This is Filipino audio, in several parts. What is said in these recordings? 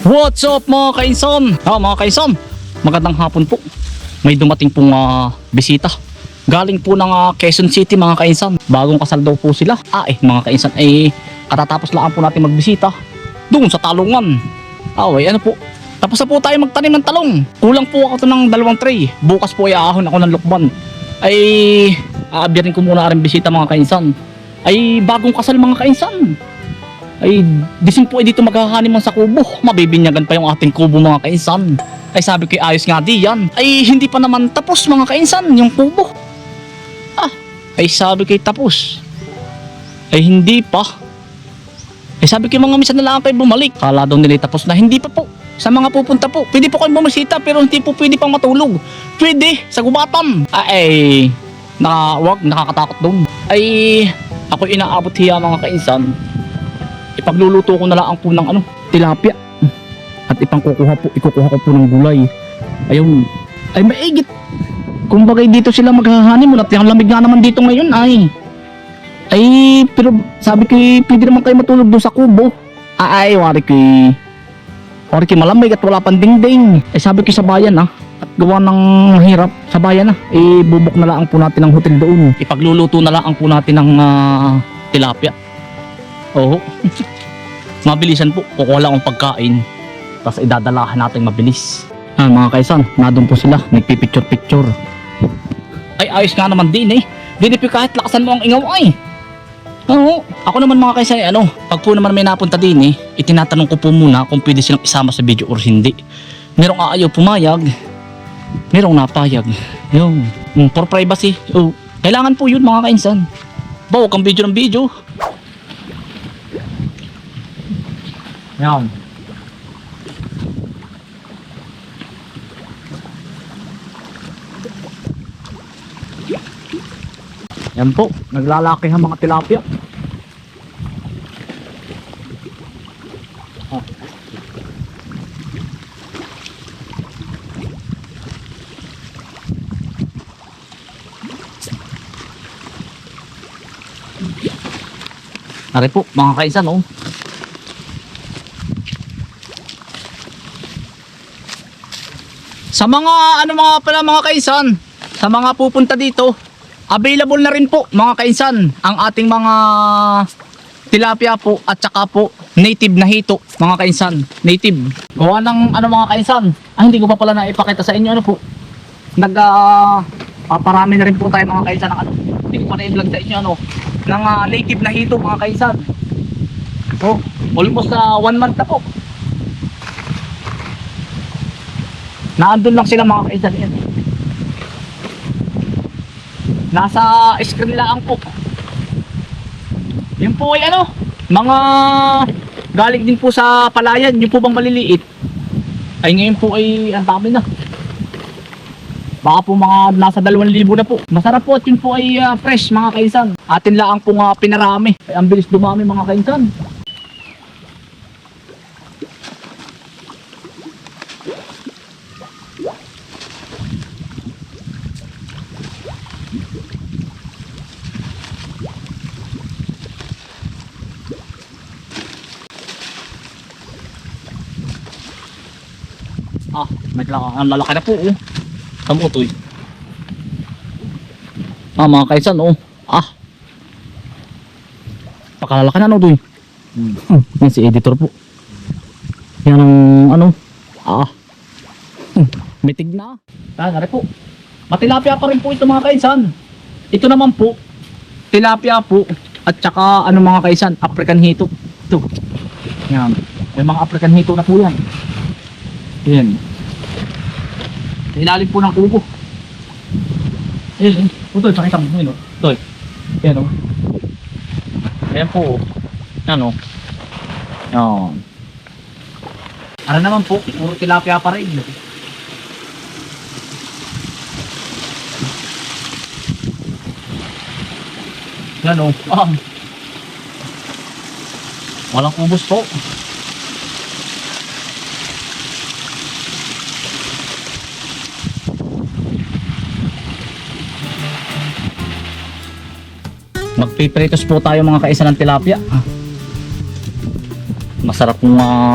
What's up mga kainsan? Mga kainsan, magandang hapon po. May dumating pong bisita. Galing po ng Quezon City mga kainsan. Bagong kasal daw po sila. Mga kainsan, katatapos lang po natin magbisita doon sa talungan. Ano po, tapos na po tayo magtanim ng talong. Kulang po ako ng 2 tray. Bukas po ay aahon ako ng lukban. Aabiyarin ko muna rin bisita mga kainsan. Bagong kasal mga kainsan. Dising po dito maghahanim sa kubo. Mabibinyagan pa yung ating kubo mga kainsan. Sabi ko ayos nga di yan. Hindi pa naman tapos mga kainsan yung kubo. Sabi ko tapos. Hindi pa. Sabi ko mga minsan na lang kayo bumalik. Kala daw nila tapos na. Hindi pa po. Sa mga pupunta po, pwede po kayo bumisita pero hindi po pwede pang matulog. Pwede sa gubatam. Nakakatakot doon. Ako inaabot hiya mga kainsan. Ipagluluto ko na lang po ng tilapia. At ikukuha ko po ng gulay. Ayun. Maigit. Kumbaga dito sila maghahanim at yung lamig nga naman dito ngayon pero sabi ko pwede naman kayo matulog doon sa kubo. Wari ko malamig at wala pang dingding. Sabi ko sa bayan at gawa ng hirap sa bayan bubok na lang po natin ng hotel doon. Ipagluluto na lang po natin ng tilapia. Mabilisan po. Kukuha lang ang pagkain. Tapos idadalahan natin mabilis. Mga kaisan, nadun po sila. Nagpipicture-picture. Ayos nga naman din Dini po kahit lakasan mo ang ingaw Ako naman mga kaisan pag po naman may napunta din itinatanong ko po muna kung pwede silang isama sa video or hindi. Merong ayaw pumayag. Merong napayag. Yung for privacy. Kailangan po yun mga kainsan. Huwag kang video ng video. Yan. Yan po, naglalaki ang mga tilapia. Ari po, mga kaisan Sa mga mga kaisan, sa mga pupunta dito, available na rin po mga kaisan ang ating mga tilapia po at saka po native na hito mga kaisan. Native. Gawa ng mga kaisan. Hindi ko pa pala naipakita sa inyo po. Paparami na rin po tayo mga kaisan ng hindi ko pa na-vlog sa inyo ng native na hito mga kaisan. Almost 1 month na po. Naandun lang sila mga kaisan yan. Nasa screen lang po. Yun po ay mga galing din po sa palayan. Yung po bang maliliit ngayon po ay ang dami na. Baka po mga nasa 2,000 na po. Masarap po at yun po ay fresh mga kaisan. Atin lang po pinarami. Ang bilis dumami mga kaisan. Ang lalaki na po Kamutoy. Mga kaisan pakalalaki na Toy. Yan si editor po. Yan ang mitig na. Nari po. Matilapia pa rin po ito mga kaisan. Ito naman po tilapia po at saka mga kaisan, African hito. Ito. Yan. May mga African hito na po yan. Yan. Ilalim po ng kubo. Toy, pakita mo yun Toy. Yan Ayan po. Yan Yan. Ano naman po, puro tilapia pa rin. Yan walang ubos po. Magpipritos po tayo mga kaisa ng tilapia. Masarap ng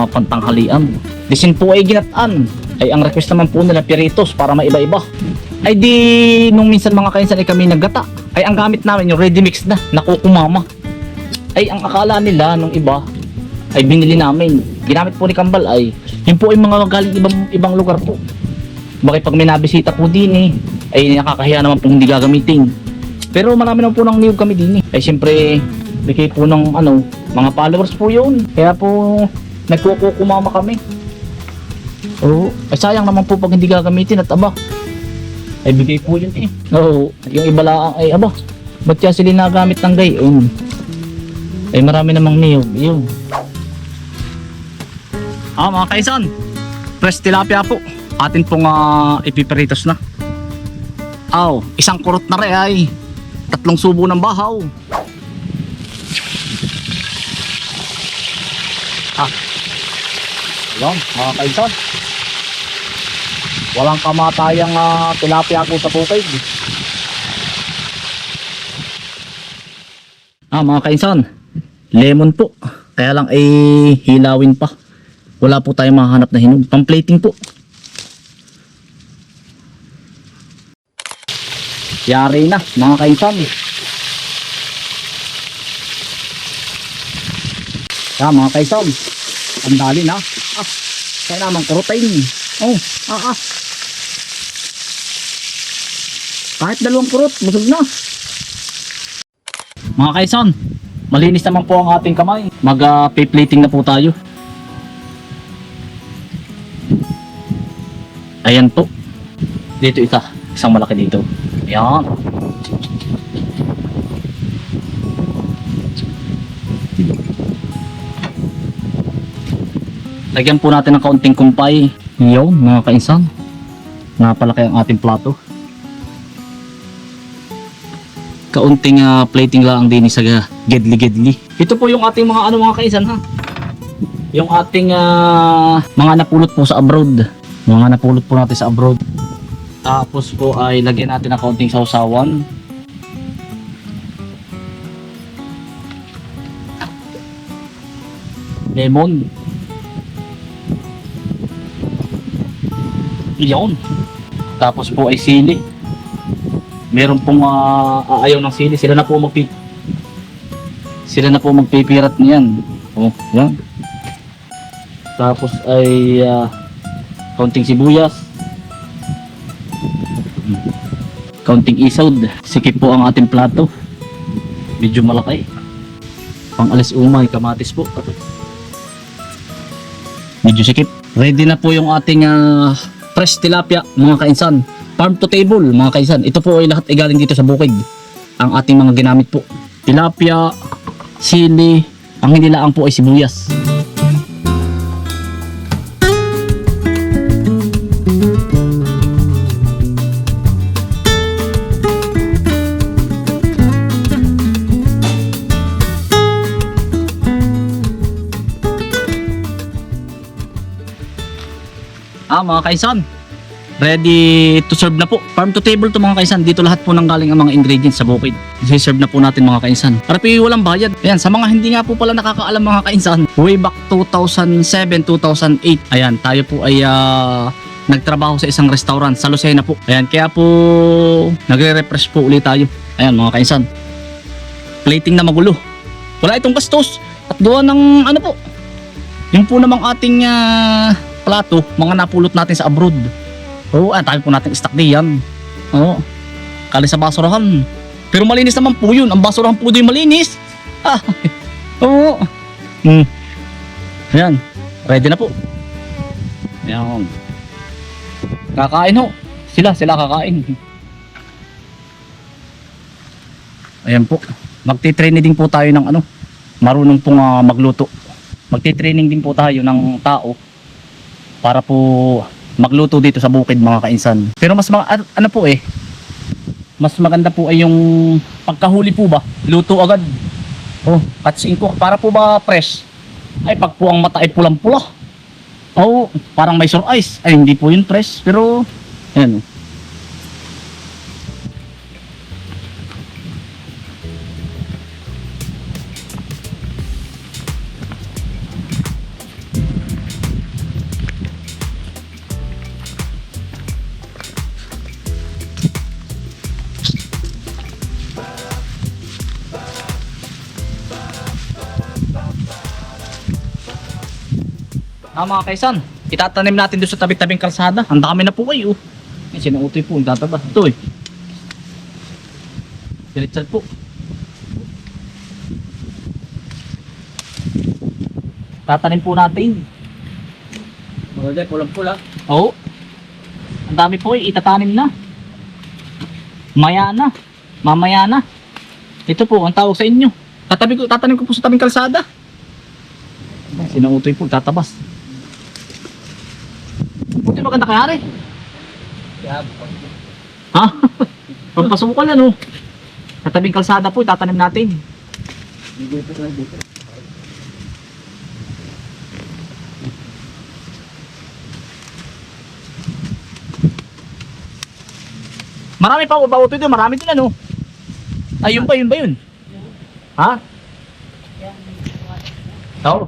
pantanghalian. Disin po ay ginataan. Ay ang request naman po nila piritos para maiba-iba. Ay di nung minsan mga kainsan ay kami naggata. Ay ang gamit namin yung ready mix na nakukumama. Ay ang akala nila nung iba ay binili namin. Ginamit po ni Kambal ay yun po ay mga galing ibang lugar po. Bakit pag may nabisita po din ay nakakahiya naman po hindi gagamitin. Pero marami naman po nang niyog kami din Ay siyempre bigay po ng mga followers po yun. Kaya po nagkukumama kami. Oo, ay sayang naman po pag hindi gagamitin at aba. Ay bigay po yun Oo, yung iba lang ay aba. Ba't kaya sila nagamit ng gayon? Ay marami namang niyog. Yun. Mga kaisan. Fresh tilapia po. Atin pong ipiperitos na. Isang kurot na rin ay 3 subo ng bahaw. Ayan, mga kaisan. Walang kamatayang tilapia ko sa bukid. Mga kaisan, lemon po. Kaya lang ay hilawin pa. Wala po tayong mahanap na hinog. Pang-plating po. Yari na, mga kaisan. Mga kaisan. Ang dali na. Kaya naman kurutain. Kahit 2 kurot, busog na. Mga kaisan, malinis naman po ang ating kamay. Mag-plating na po tayo. Ayan po. Dito isang malaki dito. Ayan. Lagyan po natin ng kaunting kumpay. Yun, mga kainsan. Napalaki ang ating plato. Kaunting plating lang din sa gedli-gedli. Ito po yung ating mga kainsan Yung ating mga napulot po sa abroad. Mga napulot po natin sa abroad. Tapos po ay lagyan natin ng kaunting sausawan. Lemon. Iyon. Tapos po ay sili. Meron pong ayaw ng sili. Sila na po magpipirat niyan. Yan. Tapos ay kaunting sibuyas. Kaunting isod. Sikip po ang ating plato. Medyo malaki. Pang-alis umay, kamatis po. Medyo sikip. Ready na po yung ating fresh tilapia, mga kainsan. Farm to table, mga kainsan. Ito po ay lahat ay galing dito sa bukid. Ang ating mga ginamit po. Tilapia, sili, ang hindi laang po ay sibuyas. Mga kaisan, ready to serve na po. Farm to table to, mga kaisan. Dito lahat po nang galing ang mga ingredients sa bukid. I-serve na po natin, mga kaisan. Para po walang bayad. Ayan, sa mga hindi nga po pala nakakaalam, mga kaisan, way back 2007, 2008, ayan, tayo po ay nagtrabaho sa isang restaurant sa Lucena po. Ayan, kaya po nagre-refresh po ulit tayo. Ayan, mga kaisan. Plating na magulo. Wala itong gastos. At gawa ng po. Yung po namang ating plato, mga napulot natin sa abroad. Tayo po natin stock diyan. Kali sa basurahan. Pero malinis naman po yun. Ang basurahan po din malinis. Ayan. Ready na po. Ayan. Kakain Sila kakain. Ayan po. Magti-training din po tayo ng marunong pong magluto. Magti-training din po tayo ng tao para po magluto dito sa bukid, mga kainsan. Pero mas mas maganda po ay yung pagkahuli po ba, luto agad. Catch in cook, para po ba fresh. Ay pag po ang mata ay pulang-pula. Parang may sore eyes. Ay hindi po yun fresh, pero ayan. Mga kaisan, itatanim natin doon sa tabi-tabing kalsada. Ang dami na po kayo. Eh, sinuutoy po, tataba. Ito eh. Diritsal po. Tatanim po natin. Maganda, pulang-pula. Oo. Ang dami po eh, itatanim na. Maya na. Mamaya na. Ito po, ang tawag sa inyo. Tatanim ko po sa tabing kalsada. Sinuutoy po, tatabas. Buti maganda kayari. Ha? Pagpasukan ano? Sa tabing kalsada po, tatanim natin. Marami pa ba ito? Marami din ano? Ay, yun ba yun? Ha? Oo.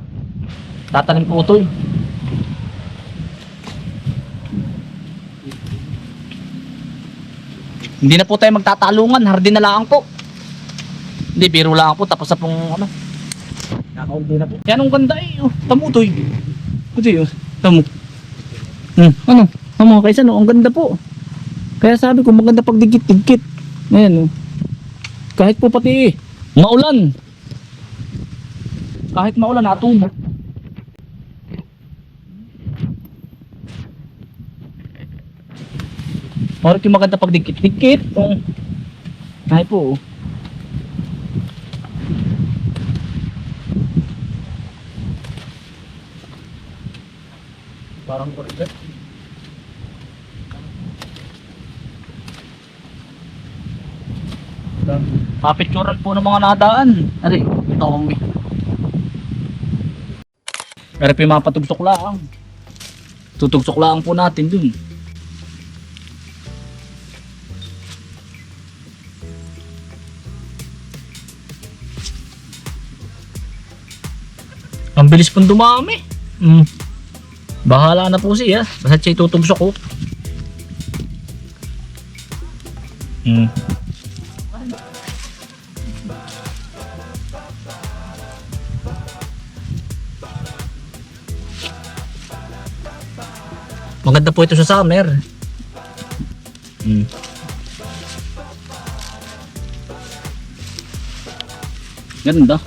Tatanim ko ito. Hindi na po tayo magtatalungan, hardin na lang po. Hindi, biro lang po, tapos na pong ano. Nakauldi na po. Yan ang ganda eh, oh. Tamo ito eh. Ito eh, tamo. Ano kaysa no, ang ganda po. Kaya sabi ko maganda pag dikit-dikit. Ayan oh. Kahit po pati maulan. Kahit maulan natumo. Bakit yung maganda pag dikit-dikit? Kahit po oh. Parang burger. Papicturan po ng mga nadaan. Ari, ito kami. Pero po yung mga patugsok lang. Tutugsok lang po natin dun. Ang bilis pong dumami. Bahala na po siya. Basta siya itutugsok ko. Maganda po ito sa summer. Ganda.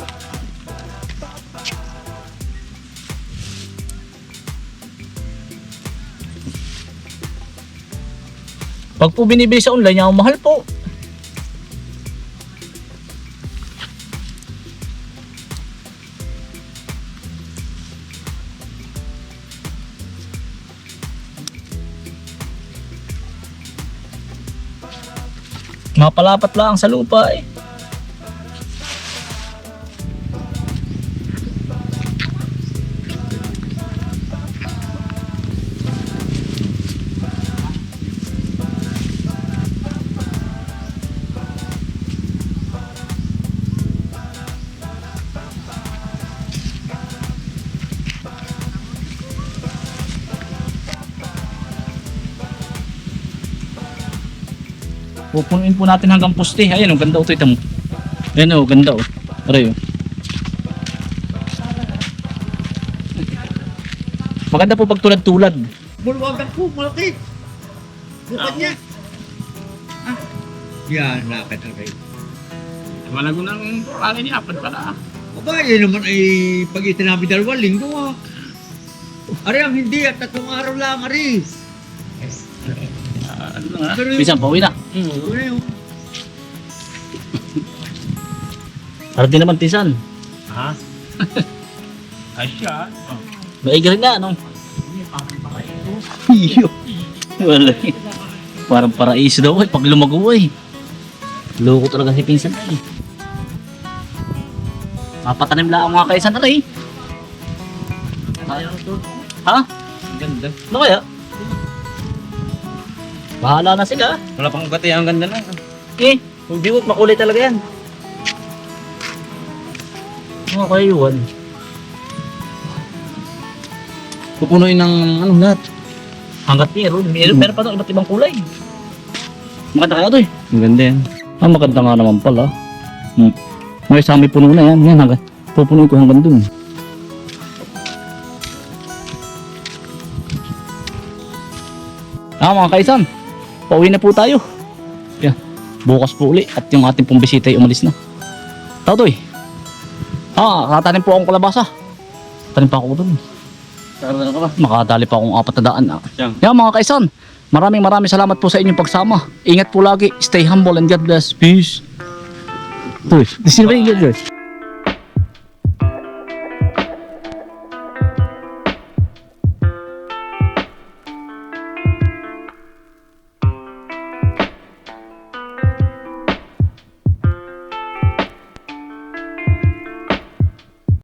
Pag po binibili sa online, yung mahal po. Mapalapat lang sa lupa eh. Pupunuin po natin hanggang poste. Ayan, ganda o ito mo. Ayan o, ganda o. Aray o. Maganda po pag tulad-tulad. Bulwagan po, malaki. Bukad niya. Yan, nakit na kayo. Malago ng alay ni Apan pala. Aba, yun naman ay pag itinabi 2 linggo Ari ang hindi at 3 araw lang, Ari. Ano nga? Pero Bisan pa, uwi na. Ano Para din naman tisan. Ha? Ay siya. Maigarin na, ano? Iyo. Wala eh. Parang paraiso daw eh, pag lumago eh. Loko talaga si pinsan eh. Mapatanim lang ang mga kaisan na eh. Ha? Ang ganda. Ano kaya? Bahala na sila. Wala pang bati, ang ganda na. Eh, kung biwot, makulay talaga yan. Mga kayuan. Pupunuin ng ano lahat. Hanggat meron pa ito iba't ibang kulay. Maganda kaya ito eh. Ang ganda yan. Maganda nga naman pala. May sa amin puno na yan. Yan hanggang. Pupunuin ko hanggang dun. Mga kaisan, pauwi na po tayo. Yan. Bukas po uli at yung ating pong bisita ay umalis na. Tatoy. Katanim po akong kalabasa. Tanim pa ako doon. Saan ka ba? Makadali pa akong 400. Siyang. Yan mga kaisan, maraming salamat po sa inyong pagsama. Ingat po lagi, stay humble and God bless. Peace. Uy, di sino ba yung God bless?